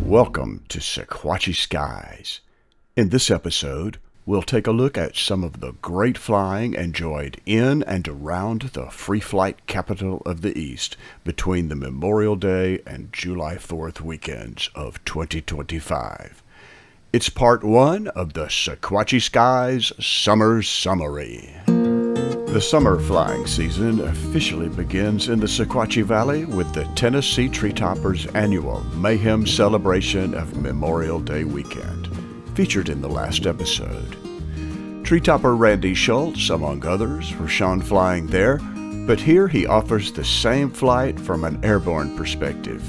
Welcome to Sequatchie Skies. In this episode, we'll take a look at some of the great flying enjoyed in and around the free flight capital of the East between the Memorial Day and July 4th weekends of 2025. It's part one of the Sequatchie Skies Summer Summary. The summer flying season officially begins in the Sequatchie Valley with the Tennessee Treetoppers' annual Mayhem celebration of Memorial Day weekend, featured in the last episode. Treetopper Randy Schultz, among others, were shown flying there, but here he offers the same flight from an airborne perspective.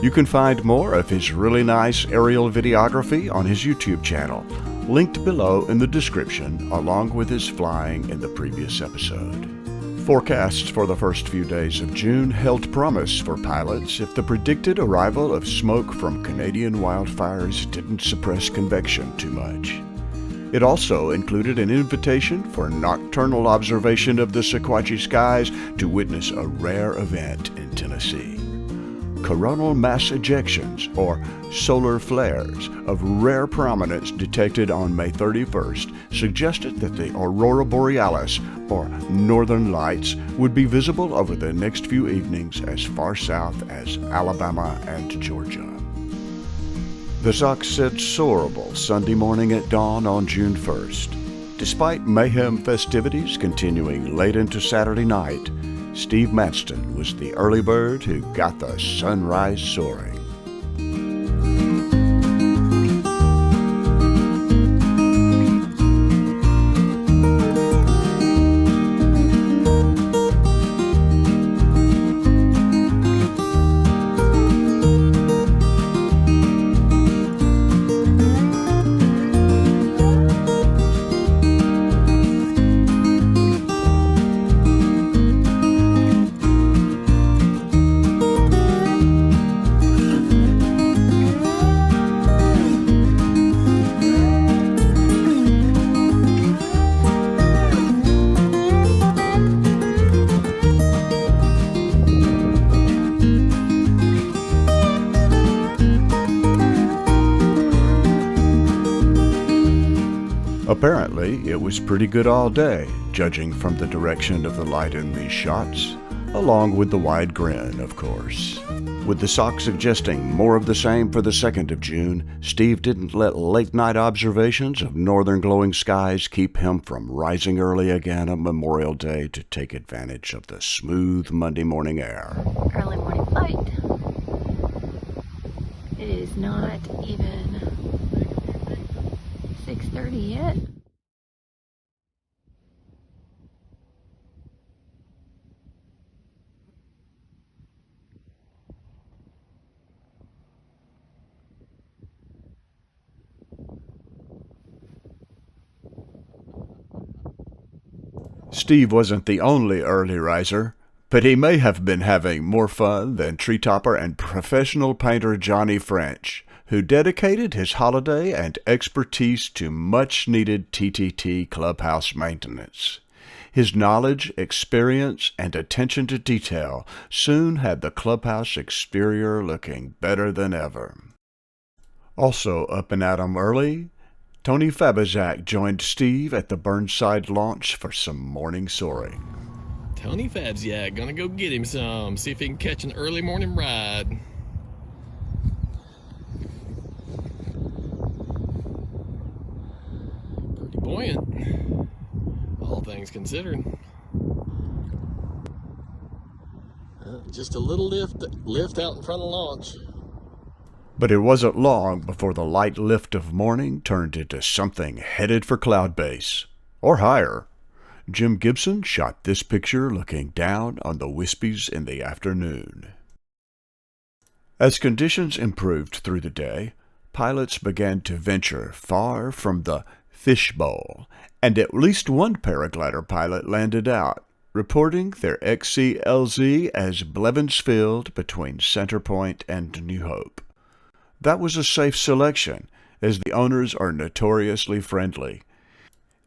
You can find more of his really nice aerial videography on his YouTube channel, linked below in the description, along with his flying in the previous episode. Forecasts for the first few days of June held promise for pilots if the predicted arrival of smoke from Canadian wildfires didn't suppress convection too much. It also included an invitation for nocturnal observation of the Sequatchie skies to witness a rare event in Tennessee. Coronal mass ejections, or solar flares, of rare prominence detected on May 31st suggested that the aurora borealis, or northern lights, would be visible over the next few evenings as far south as Alabama and Georgia. The Sox said soarable Sunday morning at dawn on June 1st. Despite mayhem festivities continuing late into Saturday night, Steve Manston was the early bird who got the sunrise soaring. Apparently, it was pretty good all day, judging from the direction of the light in these shots, along with the wide grin, of course. With the Sox suggesting more of the same for the 2nd of June, Steve didn't let late-night observations of northern glowing skies keep him from rising early again on Memorial Day to take advantage of the smooth Monday morning air. Early morning flight. It is not even 6:30 yet. Steve wasn't the only early riser, but he may have been having more fun than treetopper and professional painter Johnny French, who dedicated his holiday and expertise to much-needed TTT clubhouse maintenance. His knowledge, experience, and attention to detail soon had the clubhouse exterior looking better than ever. Also up and at 'em early, Tony Fabizak joined Steve at the Burnside launch for some morning soaring. Tony Fabizak, gonna go get him some, see if he can catch an early morning ride. Pretty buoyant, all things considered. Just a little lift out in front of launch. But it wasn't long before the light lift of morning turned into something headed for cloud base, or higher. Jim Gibson shot this picture looking down on the wispies in the afternoon. As conditions improved through the day, pilots began to venture far from the fishbowl, and at least one paraglider pilot landed out, reporting their XCLZ as Blevins Field between Center Point and New Hope. That was a safe selection, as the owners are notoriously friendly.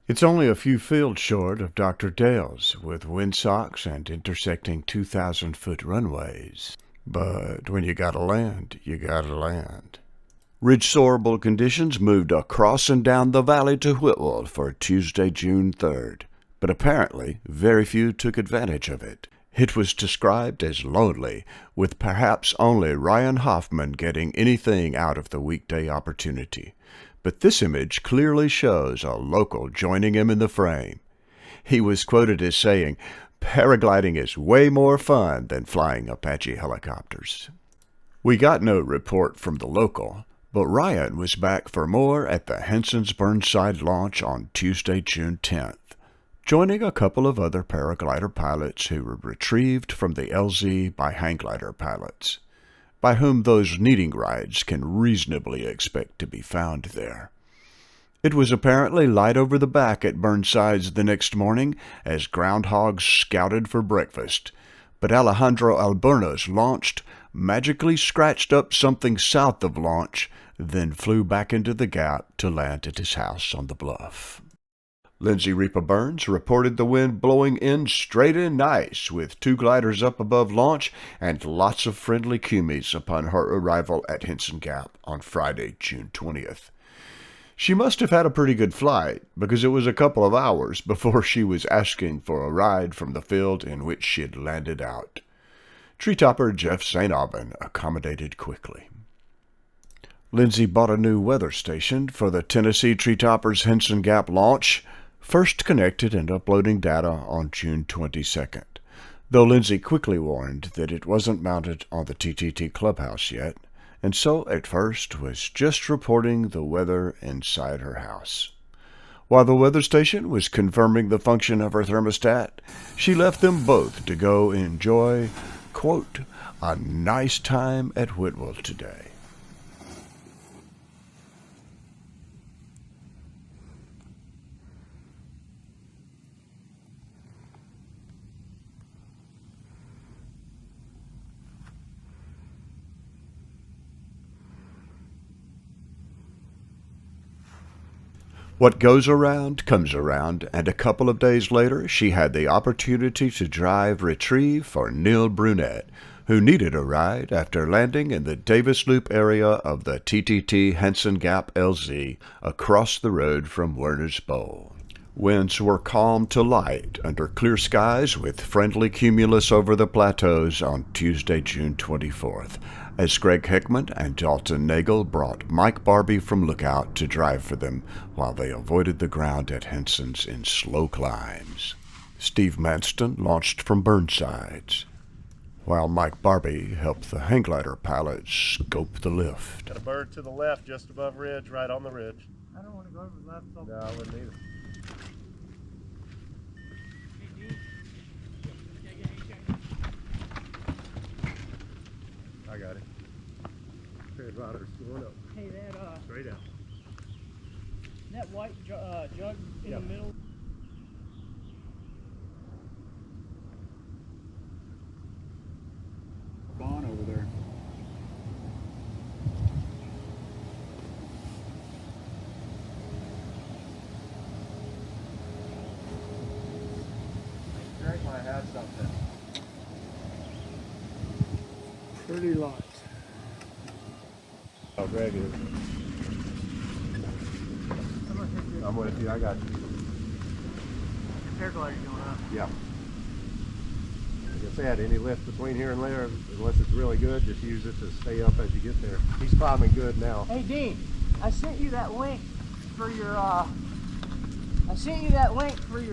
It's only a few fields short of Dr. Dale's, with windsocks and intersecting 2,000-foot runways. But when you gotta land, you gotta land. Ridge soarable conditions moved across and down the valley to Whitwell for Tuesday, June 3rd, but apparently very few took advantage of it. It was described as lonely, with perhaps only Ryan Hoffman getting anything out of the weekday opportunity. But this image clearly shows a local joining him in the frame. He was quoted as saying, "Paragliding is way more fun than flying Apache helicopters." We got no report from the local, but Ryan was back for more at the Henson's Burnside launch on Tuesday, June 10th, joining a couple of other paraglider pilots who were retrieved from the LZ by hang glider pilots, by whom those needing rides can reasonably expect to be found there. It was apparently light over the back at Burnside's the next morning as groundhogs scouted for breakfast, but Alejandro Albornoz launched, magically scratched up something south of launch, then flew back into the gap to land at his house on the bluff. Lindsay Repa Burns reported the wind blowing in straight and nice, with 2 gliders up above launch and lots of friendly cumies upon her arrival at Henson Gap on Friday, June 20th. She must have had a pretty good flight, because it was a couple of hours before she was asking for a ride from the field in which she had landed out. Treetopper Jeff St. Aubin accommodated quickly. Lindsay bought a new weather station for the Tennessee Treetopper's Henson Gap launch, first connected and uploading data on June 22nd, though Lindsay quickly warned that it wasn't mounted on the TTT clubhouse yet, and so at first was just reporting the weather inside her house. While the weather station was confirming the function of her thermostat, she left them both to go enjoy, quote, "a nice time at Whitwell today." What goes around comes around, and a couple of days later she had the opportunity to drive retrieve for Neil Brunette, who needed a ride after landing in the Davis Loop area of the TTT Henson Gap LZ across the road from Werner's Bowl. Winds were calm to light under clear skies with friendly cumulus over the plateaus on Tuesday, June 24th, as Greg Hickman and Dalton Nagel brought Mike Barbie from Lookout to drive for them while they avoided the ground at Henson's in slow climbs. Steve Manston launched from Burnside's, while Mike Barbie helped the hang glider pilots scope the lift. Got a bird to the left just above ridge, right on the ridge. I don't want to go over the left. So No, I wouldn't either. I got it. Red rider's going up. hey, that Straight out. that white jug in Yep. the middle. Gone over there. Greg might have something. Pretty light. Oh, Greg is. I'm with you. I got you. Paraglider going up. Yeah. Like I said, any lift between here and there, unless it's really good, just use it to stay up as you get there. He's climbing good now. Hey Dean, I sent you that link for your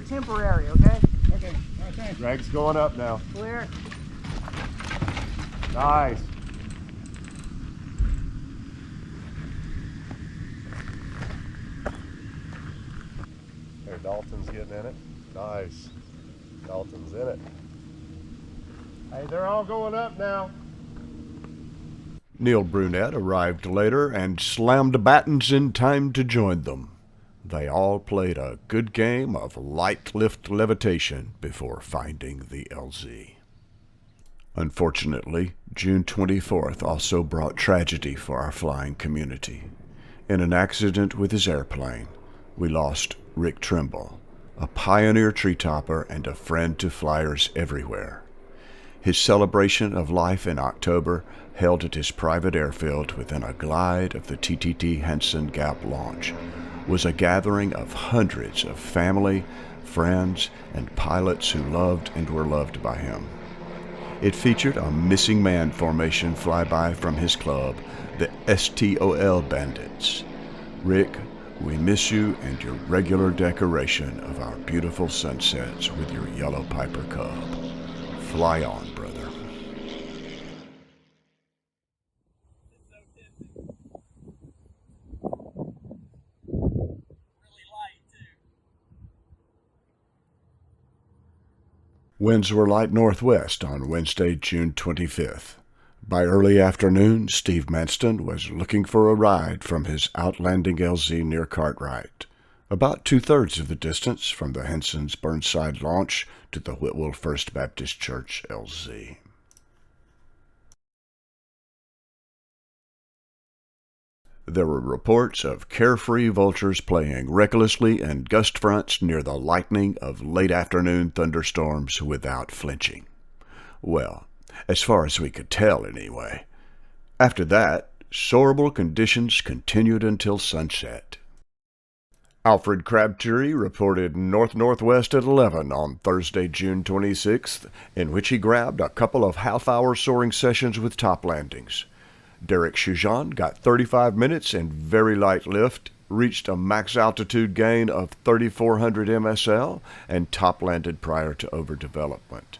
temporary, okay? Okay, all right, thanks. Greg's going up now. Clear. Nice. There, Dalton's getting in it. Nice. Dalton's in it. Hey, they're all going up now. Neil Brunette arrived later and slammed battens in time to join them. They all played a good game of light lift levitation before finding the LZ. Unfortunately, June 24th also brought tragedy for our flying community. In an accident with his airplane, we lost Rick Trimble, a pioneer tree topper and a friend to flyers everywhere. His celebration of life in October, held at his private airfield within a glide of the TTT Henson Gap launch, was a gathering of hundreds of family, friends, and pilots who loved and were loved by him. It featured a missing man formation flyby from his club, the STOL Bandits. Rick, we miss you and your regular decoration of our beautiful sunsets with your yellow Piper Cub. Fly on, brother. Winds were light northwest on Wednesday, June 25th. By early afternoon, Steve Manston was looking for a ride from his outlanding LZ near Cartwright, about 2/3 of the distance from the Henson's Burnside launch to the Whitwell First Baptist Church LZ. There were reports of carefree vultures playing recklessly in gust fronts near the lightning of late afternoon thunderstorms without flinching. Well, as far as we could tell anyway. After that, soarable conditions continued until sunset. Alfred Crabtree reported north-northwest at 11 on Thursday, June 26th, in which he grabbed a couple of half-hour soaring sessions with top landings. Derek Choujon got 35 minutes in very light lift, reached a max altitude gain of 3,400 MSL, and top landed prior to overdevelopment.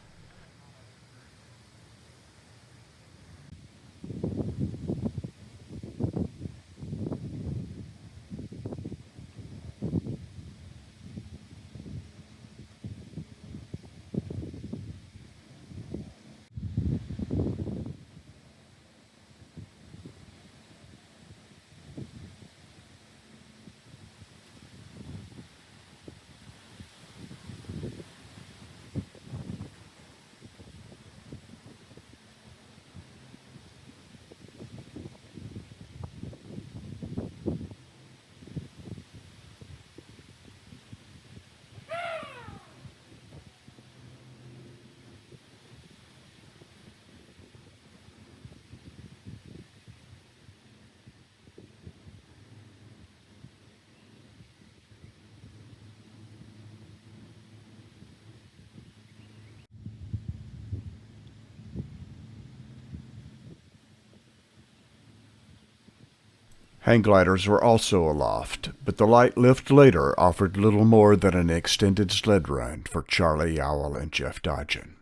Hang gliders were also aloft, but the light lift later offered little more than an extended sled run for Charlie Yowell and Jeff Dodgen.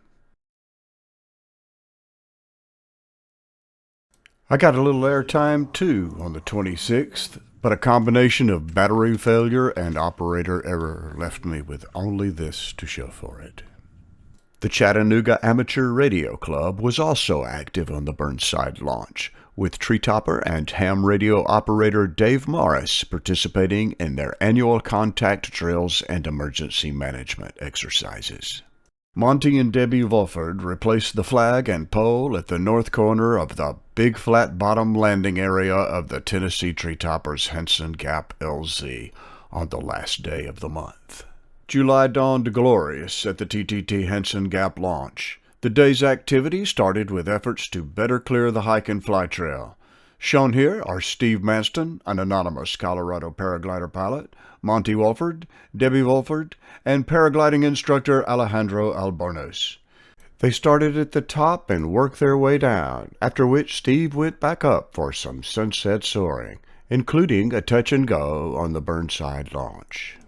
I got a little airtime too on the 26th, but a combination of battery failure and operator error left me with only this to show for it. The Chattanooga Amateur Radio Club was also active on the Burnside launch, with treetopper and ham radio operator Dave Morris participating in their annual contact drills and emergency management exercises. Monty and Debbie Wolford replaced the flag and pole at the north corner of the big flat bottom landing area of the Tennessee Treetoppers Henson Gap LZ on the last day of the month. July dawned glorious at the TTT Henson Gap launch. The day's activity started with efforts to better clear the hike and fly trail. Shown here are Steve Manston, an anonymous Colorado paraglider pilot, Monty Wolford, Debbie Wolford, and paragliding instructor Alejandro Albornoz. They started at the top and worked their way down, after which Steve went back up for some sunset soaring, including a touch and go on the Burnside launch.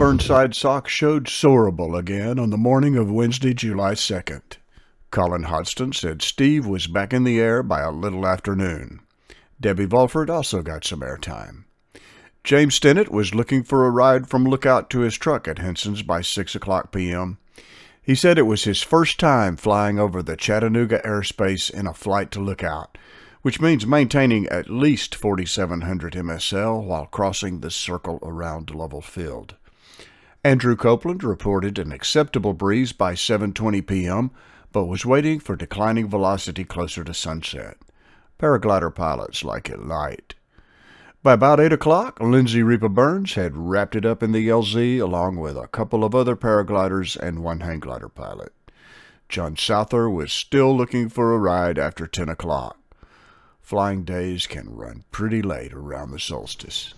Burnside Sock showed soarable again on the morning of Wednesday, July 2nd. Colin Hodgson said Steve was back in the air by a little after noon. Debbie Volford also got some airtime. James Stennett was looking for a ride from Lookout to his truck at Henson's by 6 o'clock p.m. He said it was his first time flying over the Chattanooga airspace in a flight to Lookout, which means maintaining at least 4,700 MSL while crossing the circle around Level Field. Andrew Copeland reported an acceptable breeze by 7:20 p.m., but was waiting for declining velocity closer to sunset. Paraglider pilots like it light. By about 8 o'clock, Lindsay Reaper Burns had wrapped it up in the LZ along with a couple of other paragliders and one hang glider pilot. John Souther was still looking for a ride after 10 o'clock. Flying days can run pretty late around the solstice.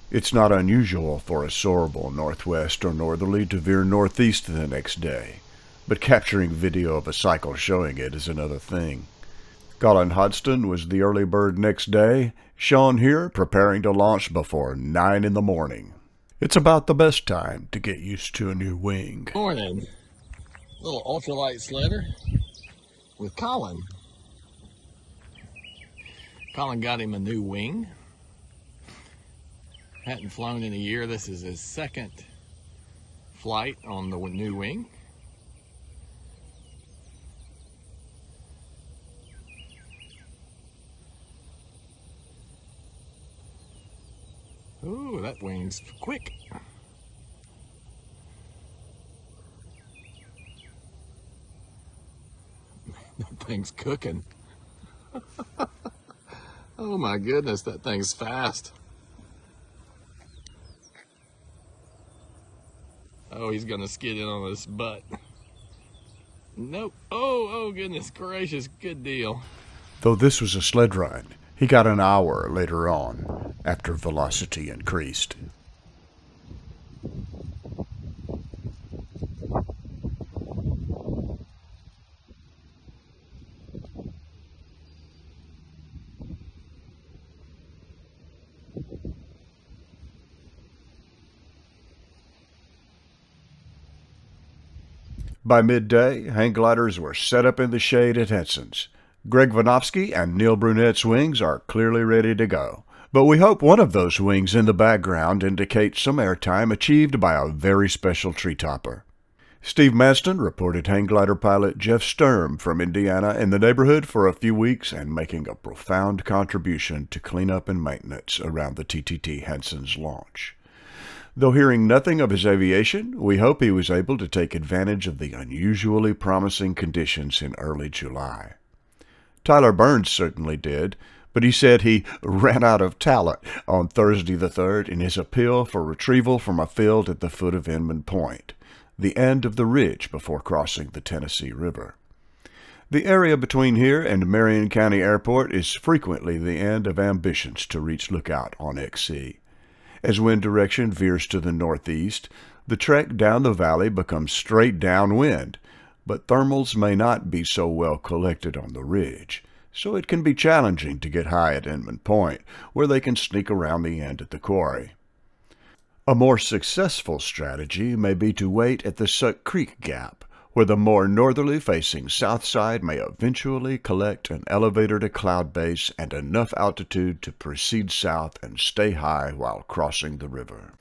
It's not unusual for a soarable northwest or northerly to veer northeast the next day, but capturing video of a cycle showing it is another thing. Colin Hodgson was the early bird next day, shown here preparing to launch before 9 in the morning. It's about the best time to get used to a new wing. Morning. Little ultralight slider with Colin. Colin got him a new wing. Hadn't flown in a year. This is his second flight on the new wing. Ooh, that wing's quick. That thing's cooking. Oh my goodness, that thing's fast. Oh, he's gonna skid in on his butt. Nope. Oh goodness gracious, good deal. Though this was a sled ride, he got an hour later on, after velocity increased. By midday, hang gliders were set up in the shade at Henson's. Greg Vanovsky and Neil Brunette's wings are clearly ready to go, but we hope one of those wings in the background indicates some airtime achieved by a very special tree topper. Steve Maston reported hang glider pilot Jeff Sturm from Indiana in the neighborhood for a few weeks and making a profound contribution to cleanup and maintenance around the TTT Henson's launch. Though hearing nothing of his aviation, we hope he was able to take advantage of the unusually promising conditions in early July. Tyler Burns certainly did, but he said he ran out of talent on Thursday the 3rd in his appeal for retrieval from a field at the foot of Inman Point, the end of the ridge before crossing the Tennessee River. The area between here and Marion County Airport is frequently the end of ambitions to reach Lookout on XC. As wind direction veers to the northeast, the trek down the valley becomes straight downwind, but thermals may not be so well collected on the ridge, so it can be challenging to get high at Inman Point, where they can sneak around the end at the quarry. A more successful strategy may be to wait at the Suck Creek Gap, where the more northerly-facing south side may eventually collect an elevator to cloud base and enough altitude to proceed south and stay high while crossing the river.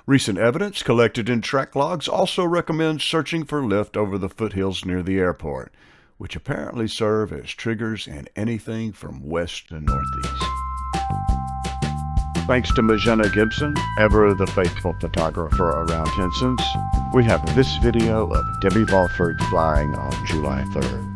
Recent evidence collected in track logs also recommends searching for lift over the foothills near the airport, which apparently serve as triggers in anything from west to northeast. Thanks to Majena Gibson, ever the faithful photographer around Henson's, we have this video of Debbie Volford flying on July 3rd.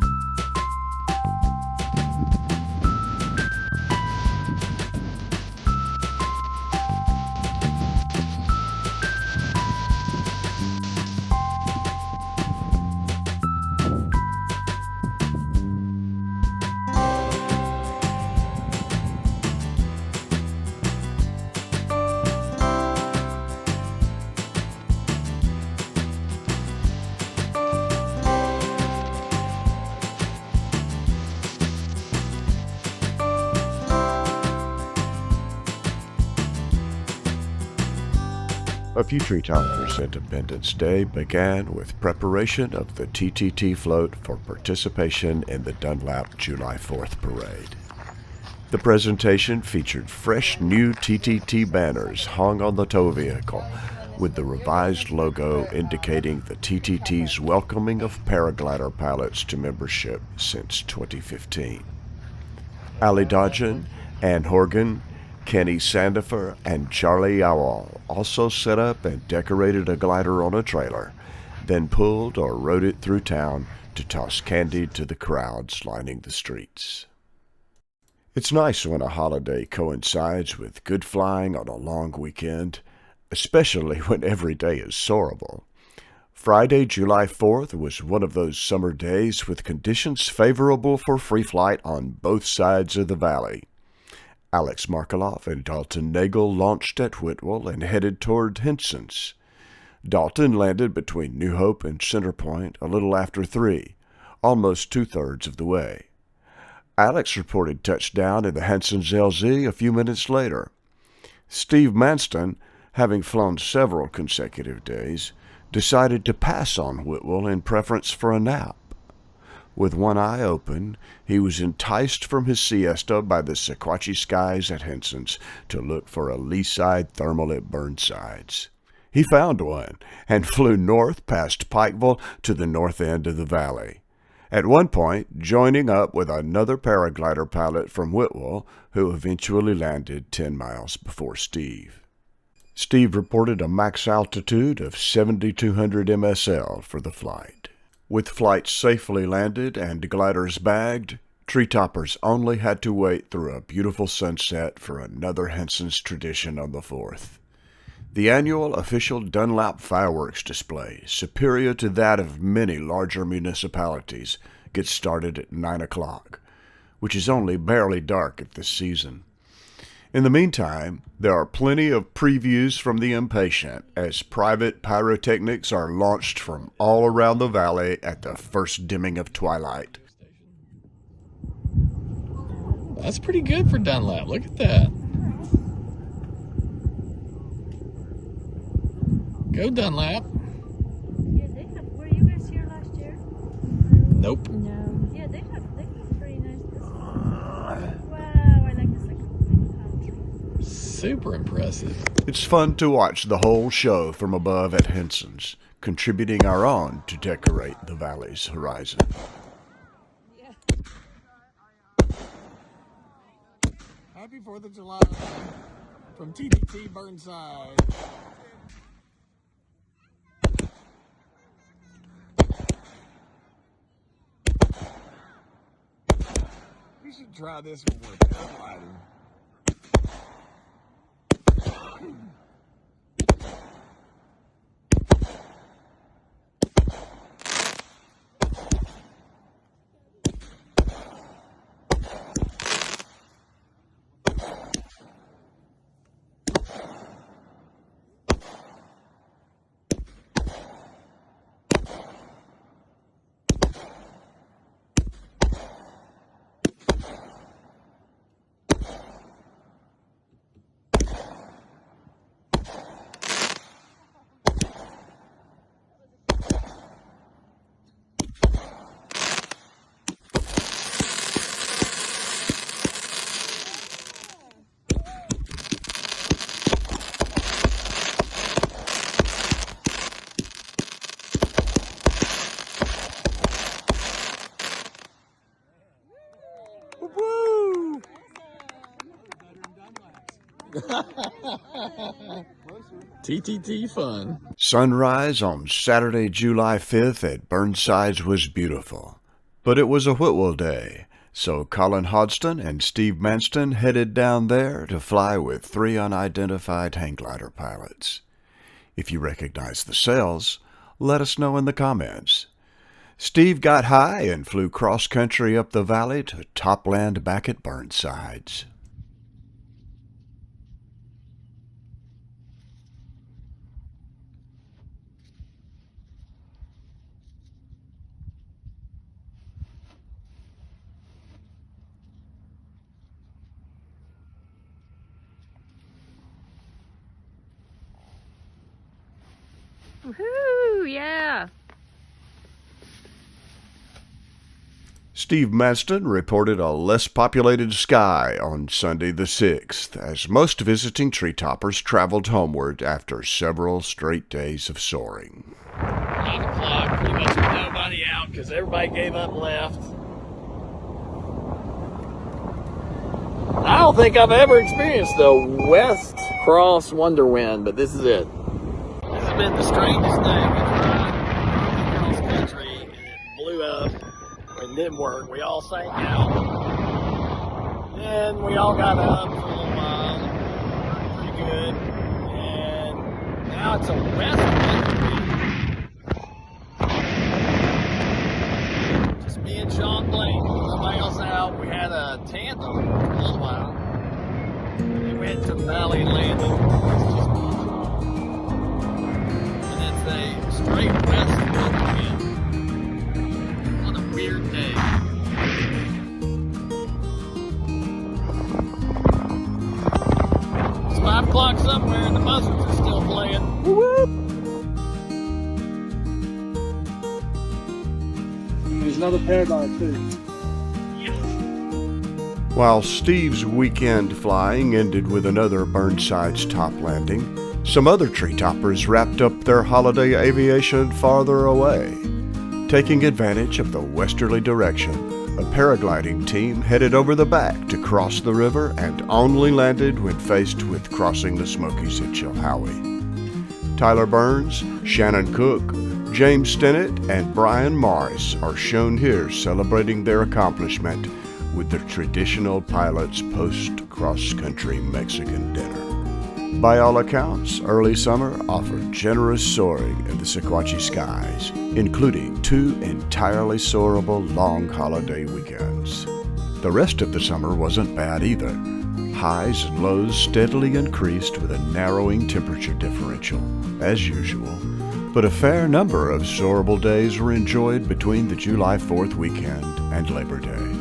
A few treetoppers' Independence Day began with preparation of the TTT float for participation in the Dunlap July 4th parade. The presentation featured fresh new TTT banners hung on the tow vehicle, with the revised logo indicating the TTT's welcoming of paraglider pilots to membership since 2015. Ali Dodgen, Ann Horgan, Kenny Sandifer, and Charlie Yawal also set up and decorated a glider on a trailer, then pulled or rode it through town to toss candy to the crowds lining the streets. It's nice when a holiday coincides with good flying on a long weekend, especially when every day is soarable. Friday, July 4th was one of those summer days with conditions favorable for free flight on both sides of the valley. Alex Markeloff and Dalton Nagel launched at Whitwell and headed toward Henson's. Dalton landed between New Hope and Center Point a little after 3, almost 2/3 of the way. Alex reported touchdown in the Henson's LZ a few minutes later. Steve Manston, having flown several consecutive days, decided to pass on Whitwell in preference for a nap. With one eye open, he was enticed from his siesta by the Sequatchie skies at Henson's to look for a lee-side thermal at Burnside's. He found one and flew north past Pikeville to the north end of the valley, at one point joining up with another paraglider pilot from Whitwell, who eventually landed 10 miles before Steve. Steve reported a max altitude of 7,200 MSL for the flight. With flights safely landed and gliders bagged, treetoppers only had to wait through a beautiful sunset for another Henson's tradition on the 4th. The annual official Dunlap fireworks display, superior to that of many larger municipalities, gets started at 9 o'clock, which is only barely dark at this season. In the meantime, there are plenty of previews from the impatient as private pyrotechnics are launched from all around the valley at the first dimming of twilight. That's pretty good for Dunlap. Look at that. Go Dunlap. Yeah, they have. Were you guys here last year? Nope. No. Yeah, they have pretty nice. Wow, I like this like country. Super impressive. It's fun to watch the whole show from above at Henson's, contributing our own to decorate the valley's horizon. Happy 4th of July from TTT Burnside. We should try this when we're paragliding. Woo! TTT fun. Sunrise on Saturday, July 5th at Burnside's was beautiful, but it was a Whitwell day, so Colin Hodgson and Steve Manston headed down there to fly with 3 unidentified hang glider pilots. If you recognize the sails, let us know in the comments. Steve got high and flew cross-country up the valley to topland back at Burnside's. Woohoo! Yeah. Steve Manston reported a less populated sky on Sunday the 6th, as most visiting tree toppers traveled homeward after several straight days of soaring. 9 o'clock, pretty much with nobody out because everybody gave up and left. I don't think I've ever experienced the West Cross Wonder Wind, but this is it. This has been the strangest day. We tried cross country and it blew up. It didn't work. We all sank out. Then we all got up for a little while. Pretty good. And now it's a west wind. Just me and Sean Blaine. Nobody else out. We had a tandem for a little while. We went to Valley and landed. It's just me and Sean. And it's a straight west wind. Weird day. It's 5 o'clock somewhere and the buzzards are still playing. Woo-woo! There's another paraglide too. While Steve's weekend flying ended with another Burnside's top landing, some other tree toppers wrapped up their holiday aviation farther away. Taking advantage of the westerly direction, a paragliding team headed over the back to cross the river and only landed when faced with crossing the Smokies at Chilhowie. Tyler Burns, Shannon Cook, James Stennett, and Brian Morris are shown here celebrating their accomplishment with the traditional pilot's post-cross-country Mexican dinner. By all accounts, early summer offered generous soaring in the Sequatchie skies, including 2 entirely soarable long holiday weekends. The rest of the summer wasn't bad either. Highs and lows steadily increased with a narrowing temperature differential, as usual, but a fair number of soarable days were enjoyed between the July 4th weekend and Labor Day.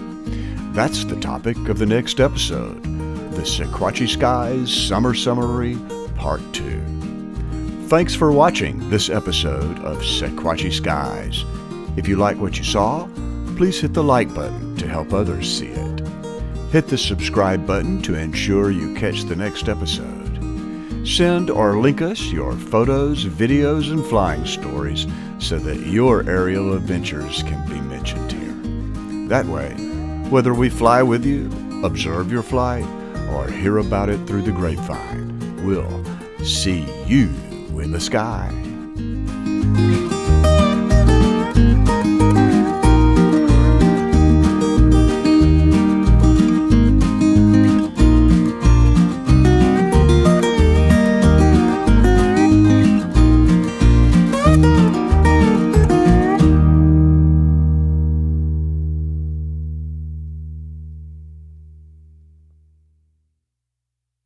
That's the topic of the next episode. The Sequatchie Skies Summer Summary, Part 2. Thanks for watching this episode of Sequatchie Skies. If you like what you saw, please hit the like button to help others see it. Hit the subscribe button to ensure you catch the next episode. Send or link us your photos, videos, and flying stories so that your aerial adventures can be mentioned here. That way, whether we fly with you, observe your flight, or hear about it through the grapevine, we'll see you in the sky.